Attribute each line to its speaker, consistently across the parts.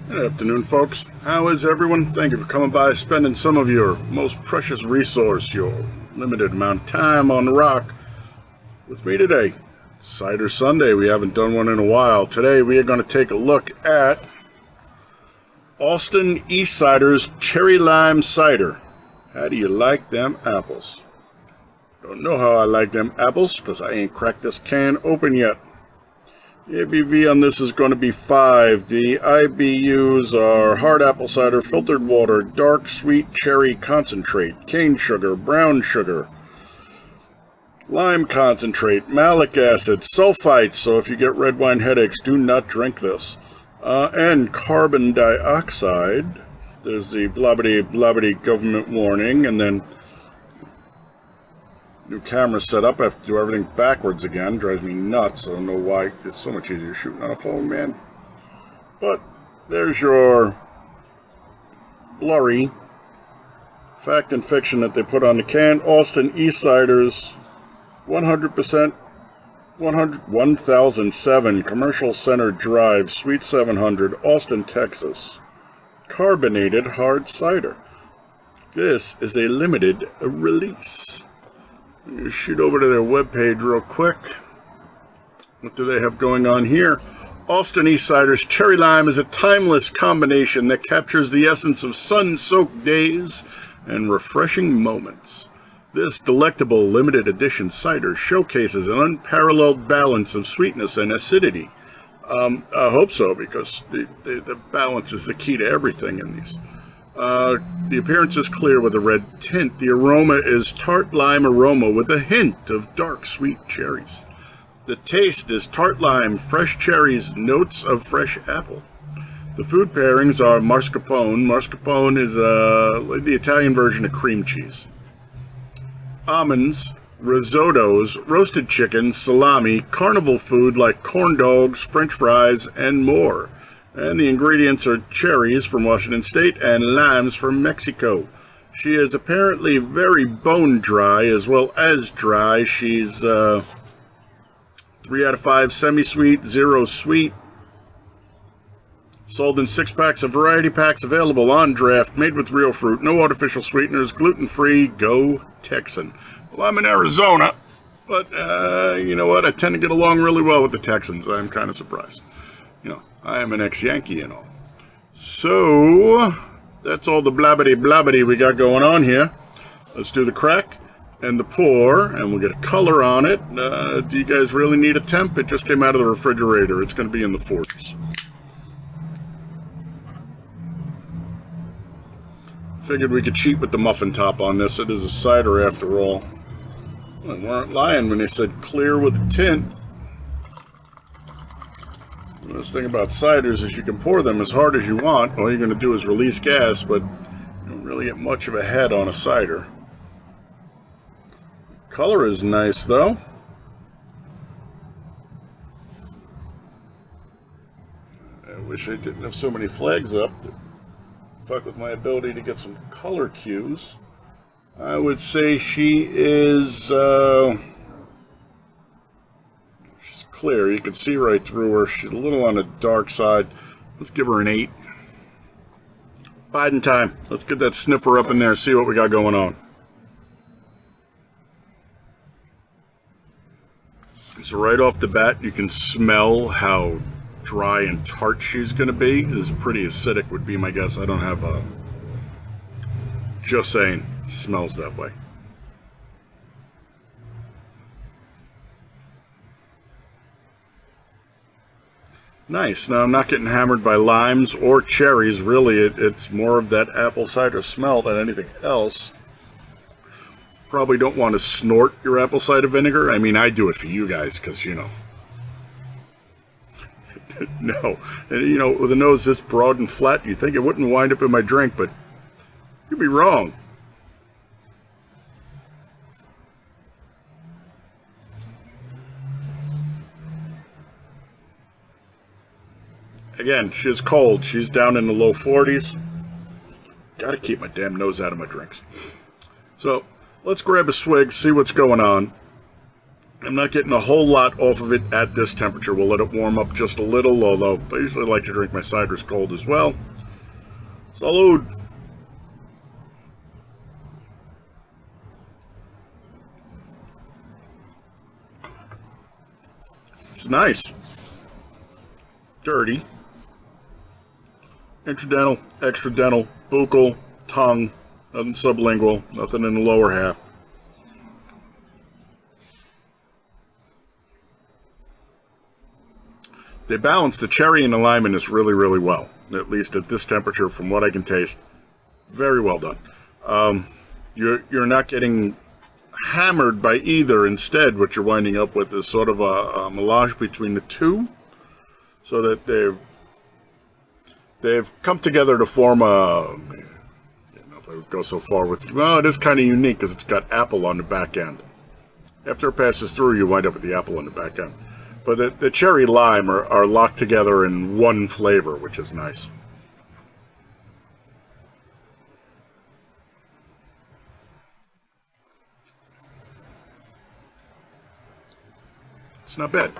Speaker 1: Good afternoon, folks. How is everyone? Thank you for coming by, spending some of your most precious resource, your limited amount of time on the rock with me today. Cider Sunday. We haven't done one in a while. Today we are going to take a look at Austin-Eastciders cherry-lime-cider. How do you like them apples? Don't know how I like them apples because I ain't cracked this can open yet. The ABV on this is going to be 5. The IBUs are hard apple cider, filtered water, dark sweet cherry concentrate, cane sugar, brown sugar, lime concentrate, malic acid, sulfites, so if you get red wine headaches, do not drink this, and carbon dioxide. There's the blobbity government warning, and then new camera set up. I have to do everything backwards again. Drives me nuts. I don't know why. It's so much easier shooting on a phone, man. But there's your blurry fact and fiction that they put on the can. Austin-Eastciders, 100%, 1007 Commercial Center Drive, Suite 700, Austin, Texas. Carbonated hard cider. This is a limited release. I'm going to shoot over to their webpage real quick. What do they have going on here? Austin-Eastciders Cherry Lime is a timeless combination that captures the essence of sun-soaked days and refreshing moments. This delectable limited edition cider showcases an unparalleled balance of sweetness and acidity. I hope so, because the balance is the key to everything in these. The appearance is clear with a red tint. The aroma is tart lime aroma with a hint of dark sweet cherries. The taste is tart lime, fresh cherries, notes of fresh apple. The food pairings are mascarpone. Mascarpone is the Italian version of cream cheese. Almonds, risottos, roasted chicken, salami, carnival food like corn dogs, french fries, and more. And the ingredients are cherries from Washington State and limes from Mexico. She is apparently very bone dry as well as dry. She's 3 out of 5 semi-sweet, 0 sweet. Sold in 6-packs of variety packs, available on draft, made with real fruit, no artificial sweeteners, gluten-free. Go Texan. Well, I'm in Arizona, but you know what? I tend to get along really well with the Texans. I'm kind of surprised. You know, I am an ex-Yankee and all. So, that's all the blabbity we got going on here. Let's do the crack and the pour, and we'll get a color on it. Do you guys really need a temp? It just came out of the refrigerator. It's going to be in the 40s. Figured we could cheat with the muffin top on this. It is a cider after all. Well, they weren't lying when they said clear with a tint. The best thing about ciders is you can pour them as hard as you want. All you're going to do is release gas, but you don't really get much of a head on a cider. Color is nice, though. I wish I didn't have so many flags up to fuck with my ability to get some color cues. I would say she is she's clear. You can see right through her. She's a little on the dark side. Let's give her an 8. Biding time. Let's get that sniffer up in there, see what we got going on. So right off the bat, you can smell how dry and tart she's going to be. This is pretty acidic would be my guess. I don't have a... Just saying, smells that way. Nice. Now I'm not getting hammered by limes or cherries. Really, it's more of that apple cider smell than anything else. Probably don't want to snort your apple cider vinegar. I mean, I do it for you guys because, you know. No. And, you know, with a nose this broad and flat, you'd think it wouldn't wind up in my drink, but you'd be wrong. Again, she's cold. She's down in the low 40s. Gotta keep my damn nose out of my drinks. So, let's grab a swig, see what's going on. I'm not getting a whole lot off of it at this temperature. We'll let it warm up just a little, although I usually like to drink my ciders cold as well. Salud! It's nice. Dirty. Intradental, extradental, buccal, tongue, nothing sublingual, nothing in the lower half. They balance the cherry and the lime in this really, really well. At least at this temperature, from what I can taste. Very well done. You're not getting hammered by either. Instead, what you're winding up with is sort of a melange between the two, so that they've come together to form a. I don't know if I would go so far with. Well, it is kind of unique because it's got apple on the back end. After it passes through, you wind up with the apple on the back end. But the cherry lime are locked together in one flavor, which is nice. It's not bad.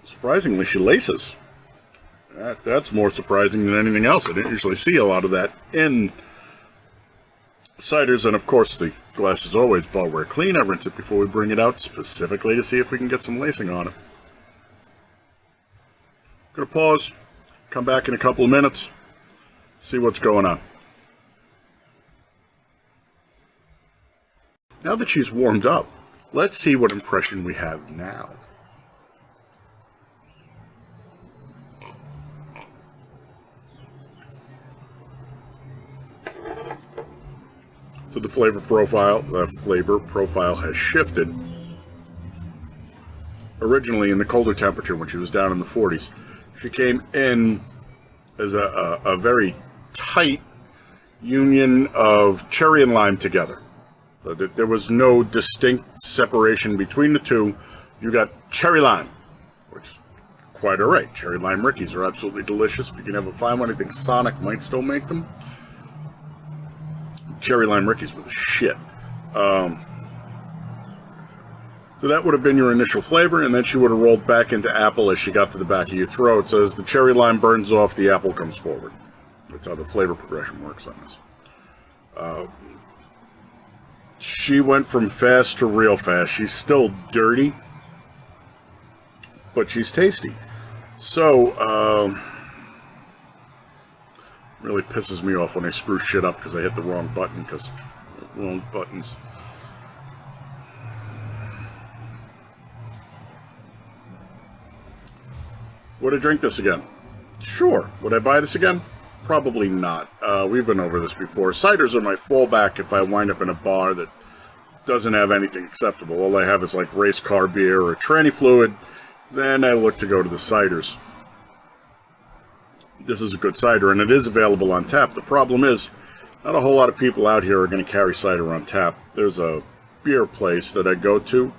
Speaker 1: Surprisingly, she laces. That's more surprising than anything else. I didn't usually see a lot of that in ciders, and of course the glass is always barware clean. I rinse it before we bring it out specifically to see if we can get some lacing on it. Gonna pause, come back in a couple of minutes, see what's going on. Now that she's warmed up, let's see what impression we have now. So the flavor profile has shifted. Originally, in the colder temperature, when she was down in the 40s, she came in as a very tight union of cherry and lime together. So there was no distinct separation between the two. You got cherry lime, which is quite all right. Cherry lime rickeys are absolutely delicious. If you can ever find one, I think Sonic might still make them. Cherry lime rickeys were the shit. So that would have been your initial flavor, and then she would have rolled back into apple as she got to the back of your throat. So as the cherry lime burns off, the apple comes forward. That's how the flavor progression works on this. She went from fast to real fast. She's still dirty, but she's tasty. So, really pisses me off when I screw shit up because I hit the wrong button, because wrong buttons. Would I drink this again? Sure. Would I buy this again? Probably not. We've been over this before. Ciders are my fallback if I wind up in a bar that doesn't have anything acceptable. All I have is like race car beer or tranny fluid. Then I look to go to the ciders. This is a good cider, and it is available on tap. The problem is, not a whole lot of people out here are going to carry cider on tap. There's a beer place that I go to.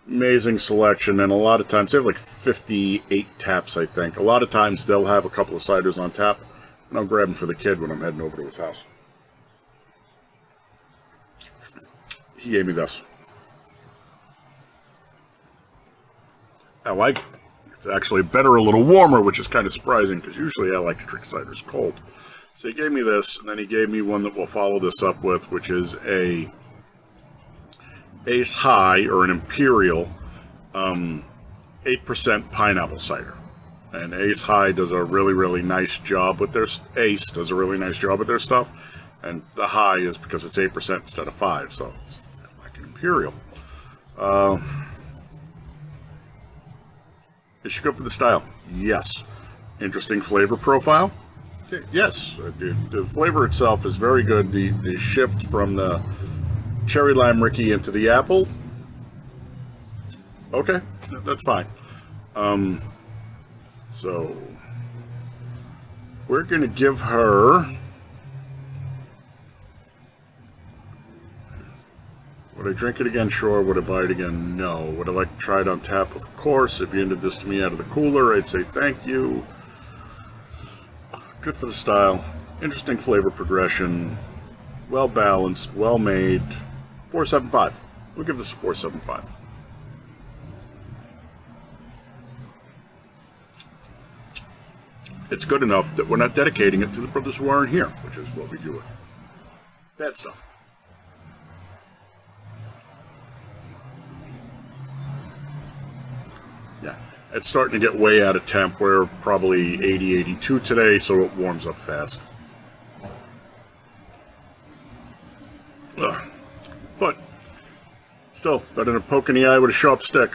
Speaker 1: Amazing selection, and a lot of times, they have like 58 taps, I think. A lot of times, they'll have a couple of ciders on tap, and I'll grab them for the kid when I'm heading over to his house. He gave me this. I like it. It's actually better a little warmer, which is kind of surprising, because usually I like to drink ciders cold. So he gave me this, and then he gave me one that we'll follow this up with, which is a Ace High, or an Imperial, 8% pineapple cider. And Ace High does a really, really nice job with their... Ace does a really nice job with their stuff. And the High is because it's 8% instead of 5, so it's like an Imperial. Is she good for the style? Yes. Interesting flavor profile? Yes. The flavor itself is very good. The shift from the cherry lime rickey into the apple, okay, that's fine. So we're gonna give her, would I drink it again? Sure. Would I buy it again? No. Would I like to try it on tap? Of course. If you ended this to me out of the cooler, I'd say thank you. Good for the style. Interesting flavor progression. Well balanced, well made. 4.75. We'll give this a 4.75. it's good enough that we're not dedicating it to the brothers who aren't here, which is what we do with bad stuff. Yeah, it's starting to get way out of temp. We're probably 80, 82 today, so it warms up fast. Ugh. But still, better than a poke in the eye with a sharp stick.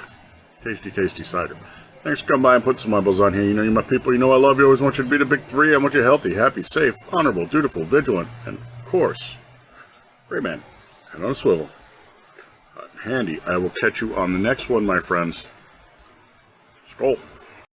Speaker 1: Tasty, tasty cider. Thanks for coming by and putting some eyeballs on here. You know, you're my people. You know I love you. I always want you to be the big three. I want you healthy, happy, safe, honorable, dutiful, vigilant, and, of course, great man. And on a swivel. Handy. I will catch you on the next one, my friends. Skol.